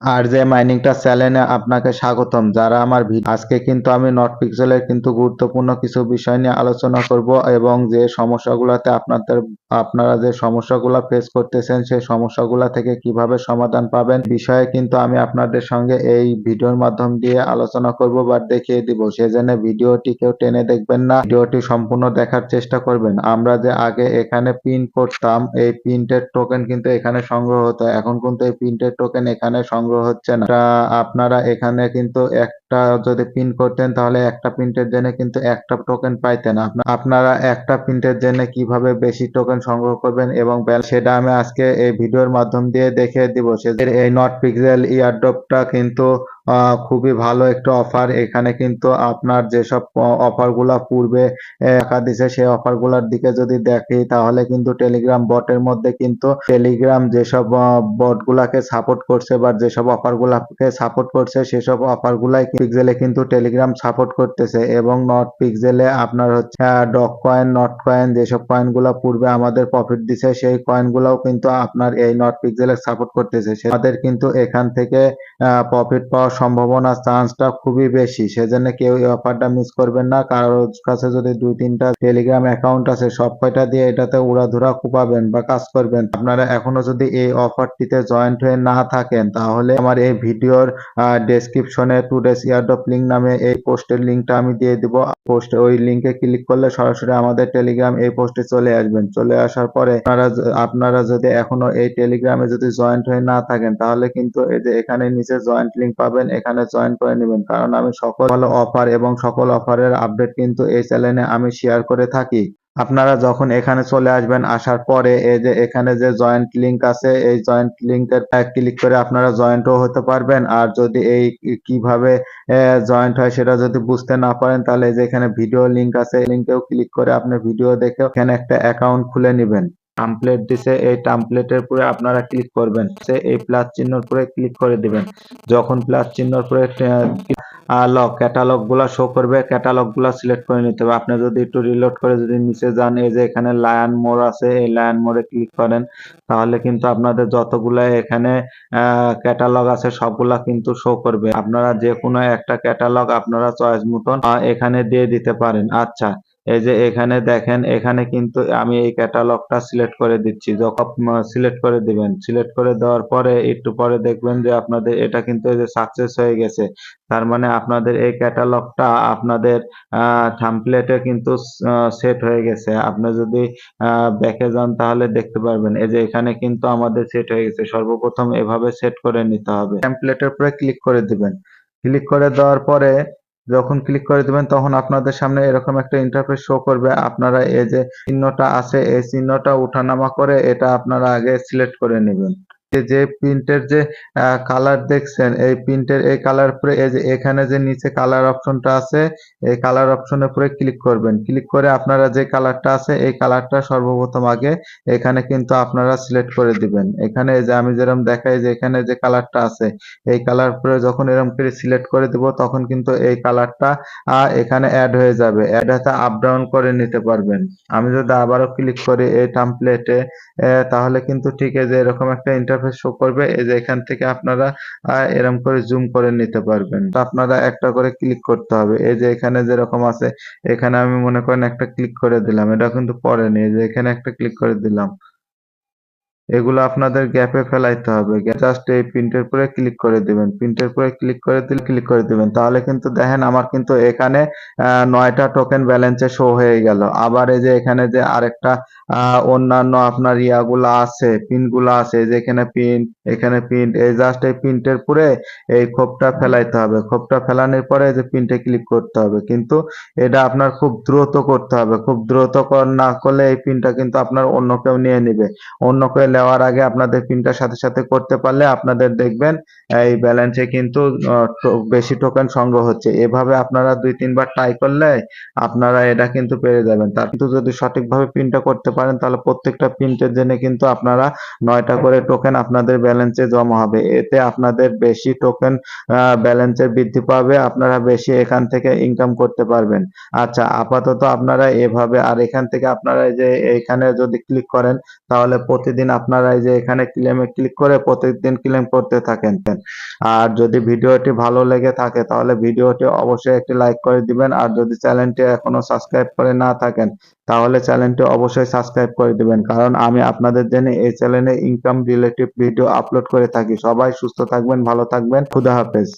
আর যে মাইনিংটা চ্যানেলে আপনাকে স্বাগতম। যারা আমার আজকে কিন্তু আমি নট পিক্সেলের কিন্তু গুরুত্বপূর্ণ কিছু বিষয় নিয়ে আলোচনা করব এবং যে সমস্যাগুলোতে আপনারা যে সমস্যাগুলো ফেস করতেছেন সেই সমস্যাগুলো থেকে কিভাবে সমাধান পাবেন বিষয়ে কিন্তু আমি আপনাদের সঙ্গে এই ভিডিওর মাধ্যম দিয়ে আলোচনা করব বা দেখিয়ে দিব। সেজন্য ভিডিওটি কেউ টেনে দেখবেন না, ভিডিওটি সম্পূর্ণ দেখার চেষ্টা করবেন। আমরা যে আগে এখানে প্রিন্ট করতাম, এই প্রিন্টের টোকেন কিন্তু এখানে সংগ্রহ হতো, এখন কিন্তু এই প্রিন্টের টোকেন এখানে সংগ্রহ হচ্ছে না। আপনারা এখানে কিন্তু একটা যদি প্রিন্ট করতেন তাহলে একটা প্রিন্টের জন্য কিন্তু একটা টোকেন পাইতেন। আপনারা একটা প্রিন্টের জন্য কিভাবে বেশি টোকেন সংগ্রহ করবেন এবং সেটা আমি আজকে এই ভিডিওর মাধ্যম দিয়ে দেখিয়ে দিব। এই নট পিক্সেল ইয়ারড্রপটা কিন্তু খুবই ভালো একটা অফার। এখানে কিন্তু আপনার যেসব অফারগুলা পূর্বে টাকা দিছে সেই অফারগুলোর দিকে যদি দেখি তাহলে কিন্তু টেলিগ্রাম বটের মধ্যে কিন্তু টেলিগ্রাম যেসব বটগুলাকে সাপোর্ট করছে বা যেসব অফারগুলাকে সাপোর্ট করছে সেসব অফারগুলাই পিক্সেলে কিন্তু টেলিগ্রাম সাপোর্ট করতেছে এবং নট পিক্সেলে আপনার হচ্ছে ডক কয়েন, নট কয়েন যেসব কয়েনগুলো পূর্বে আমাদের প্রফিট দিছে সেই কয়েনগুলোও কিন্তু আপনার এই নট পিক্সেলে সাপোর্ট করতেছে। আমাদের কিন্তু এখান থেকে প্রফিট পাওয়ার সম্ভাবনা চান্সটা খুবই বেশি। সেজন্য কেউ এই অফারটা মিস করবেন না। কারোর কাছে যদি 2-3টা টেলিগ্রাম অ্যাকাউন্ট আছে সব কয়টা দিয়ে এটাতে উড়াধুরা কুপাবেন বা কাজ করবেন। আপনারা এখনো যদি এই অফারটিতে জয়েন্ট হয়ে না থাকেন তাহলে আমার এই ভিডিওর ডেসক্রিপশনে টুডেস ইয়ারড্রপ লিঙ্ক নামে এই পোস্টের লিঙ্কটা আমি দিয়ে দিব। পোস্টে ওই লিঙ্কে ক্লিক করলে সরাসরি আমাদের টেলিগ্রাম এই পোস্টে চলে আসবেন। চলে আসার পরে আপনারা যদি এখনো এই টেলিগ্রামে যদি জয়েন্ট হয়ে না থাকেন তাহলে কিন্তু এই যে এখানে নিচে জয়েন্ট লিঙ্ক পাবেন, এখানে জয়েন করে নেবেন। কারণ আমি সকল ভালো অফার এবং সকল অফারের আপডেট কিন্তু এই চ্যানেলে আমি শেয়ার করে থাকি। আপনারা যখন এখানে চলে আসবেন, আসার পরে এই যে এখানে যে জয়েন্ট লিঙ্ক আছে এই জয়েন্ট লিঙ্কের ক্লিক করে আপনারা জয়েন্টও হতে পারবেন। আর যদি এই কিভাবে জয়েন্ট হয় সেটা যদি বুঝতে না পারেন তাহলে এই যে এখানে ভিডিও লিঙ্ক আছে, এই লিঙ্কেও ক্লিক করে আপনি ভিডিও দেখে এখানে একটা অ্যাকাউন্ট খুলে নেবেন। টাম্পলেট দিছে, এই টাম্পলেটের উপরে আপনারা ক্লিক করবেন, সে এই প্লাস চিহ্নর উপরে ক্লিক করে দিবেন। যখন প্লাস চিহ্নর উপরে ক্যাটালগ গুলা শো করবে, ক্যাটালগ গুলা সিলেক্ট করে নিতে হবে। আপনি যদি একটু রিলোড করে যদি নিচে যান, এই যে এখানে লায়ন মোর আছে, এই লায়ন মোড়ে ক্লিক করেন তাহলে কিন্তু আপনাদের যতগুলা এখানে ক্যাটালগ আছে সবগুলা কিন্তু শো করবে। আপনারা যে কোনো একটা ক্যাটালগ আপনারা চয়েস মতন এখানে দিয়ে দিতে পারেন। আচ্ছা, এই যে এখানে দেখেন, এখানে কিন্তু আমি এই ক্যাটালগটা সিলেক্ট করে দিচ্ছি। যখন সিলেক্ট করে দিবেন, সিলেক্ট করে দেওয়ার পরে একটু পরে দেখবেন যে আপনাদের এটা কিন্তু এই যে সাকসেস হয়ে গেছে। তার মানে আপনাদের এই ক্যাটালগটা আপনাদের থাম্বনেলে কিন্তু সেট হয়ে গেছে। আপনি যদি ব্যাকে যান তাহলে দেখতে পারবেন এই যে এখানে কিন্তু আমাদের সেট হয়ে গেছে। সর্বপ্রথম এভাবে সেট করে নিতে হবে। টেমপ্লেটের উপরে ক্লিক করে দিবেন। ক্লিক করে দেওয়ার পরে যখন ক্লিক করে দিবেন তখন আপনাদের সামনে এরকম একটা ইন্টারফেস শো করবে। আপনারা এই যে চিহ্নটা আছে এই চিহ্নটা উঠানামা করে এটা আপনারা আগে সিলেক্ট করে নেবেন। যে প্রিন্টের যে কালার দেখছেন, এই প্রিন্টের এই কালার উপরে এই যে এখানে যে নিচে কালার অপশনটা আছে এই কালার অপশনের উপরে ক্লিক করবেন। ক্লিক করে আপনারা যে কালারটা আছে এই কালারটা সর্বপ্রথম আগে এখানে কিন্তু আপনারা সিলেক্ট করে দিবেন। এখানে এই যে আমি যেরকম দেখাই যে এখানে যে কালারটা আছে এই কালার উপরে যখন এরকম করে সিলেক্ট করে দিব তখন কিন্তু এই কালারটা এখানে অ্যাড হয়ে যাবে। অ্যাড হতে আপ ডাউন করে নিতে পারবেন। আমি যদি আবারও ক্লিক করি এই টেমপ্লেটে তাহলে কিন্তু ঠিক এই যে এরকম একটা ইন্টারফেস শো করবে। এই যে এখান থেকে আপনারা এরকম করে জুম করে নিতে পারবেন। তো আপনারা একটা করে ক্লিক করতে হবে। এই যে এখানে যেরকম আছে এখানে আমি মনে করেন একটা ক্লিক করে দিলাম, এটা কিন্তু পরে নেই, যে এখানে একটা ক্লিক করে দিলাম। এগুলো আপনাদের গ্যাপে ফেলাইতে হবে। জাস্ট এই প্রিন্টের উপরে ক্লিক করে দিবেন। প্রিন্টের উপরে ক্লিক করে দিবেন তাহলে কিন্তু দেখেন আমার কিন্তু এখানে 9টা টোকেন ব্যালেন্সে শো হয়ে গেল। আবার এই যে এখানে যে আরেকটা অন্যান্য আপনার ইয়াগুলা আছে, পিন গুলা আছে, যে এখানে পিন, এখানে প্রিন্ট, এই জাস্ট এই প্রিন্টের উপরে এই খোপটা ফেলাইতে হবে। খোপটা ফেলানোর পরে এই যে প্রিন্টে ক্লিক করতে হবে। কিন্তু এটা আপনার খুব দ্রুত করতে হবে। খুব দ্রুত না করলে এই পিনটা কিন্তু আপনার অন্য কেউ নিয়ে নিবে। অন্য কেউ নেওয়ার আগে আপনাদের পিনটার সাথে সাথে করতে পারলে আপনাদের দেখবেন এই ব্যালেন্সে কিন্তু বেশি টোকেন সংগ্রহ হচ্ছে। এভাবে আপনারা 2-3 বার ট্রাই করলে আপনারা এটা কিন্তু পেরে যাবেন। তার কিন্তু যদি সঠিকভাবে পিনটা করতে পারেন তাহলে প্রত্যেকটা প্রিন্টের জন্য কিন্তু আপনারা 9টা করে টোকেন আপনাদের ব্যালেন্সে জমা হবে। এতে আপনাদের বেশি টোকেন ব্যালেন্সের বৃদ্ধি পাবে, আপনারা বেশি এখান থেকে ইনকাম করতে পারবেন। আচ্ছা, আপাতত আপনারা এভাবে, আর এখান থেকে আপনারা এই যে এখানে যদি ক্লিক করেন তাহলে প্রতিদিন আপনারা এই যে এখানে ক্লেমে ক্লিক করে প্রত্যেকদিন ক্লেম করতে থাকেন। আর যদি ভিডিওটি ভালো লেগে থাকে তাহলে ভিডিওটি অবশ্যই একটি লাইক করে দিবেন। আর যদি চ্যানেলটি এখনো সাবস্ক্রাইব করে না থাকেন তাহলে চ্যানেলটি অবশ্যই সাবস্ক্রাইব করে দিবেন, কারণ আমি আপনাদের জন্য এই চ্যানেলে ইনকাম রিলেটিভ ভিডিও আপলোড করে থাকি। সবাই সুস্থ থাকবেন, ভালো থাকবেন, খুদা হাফেজ।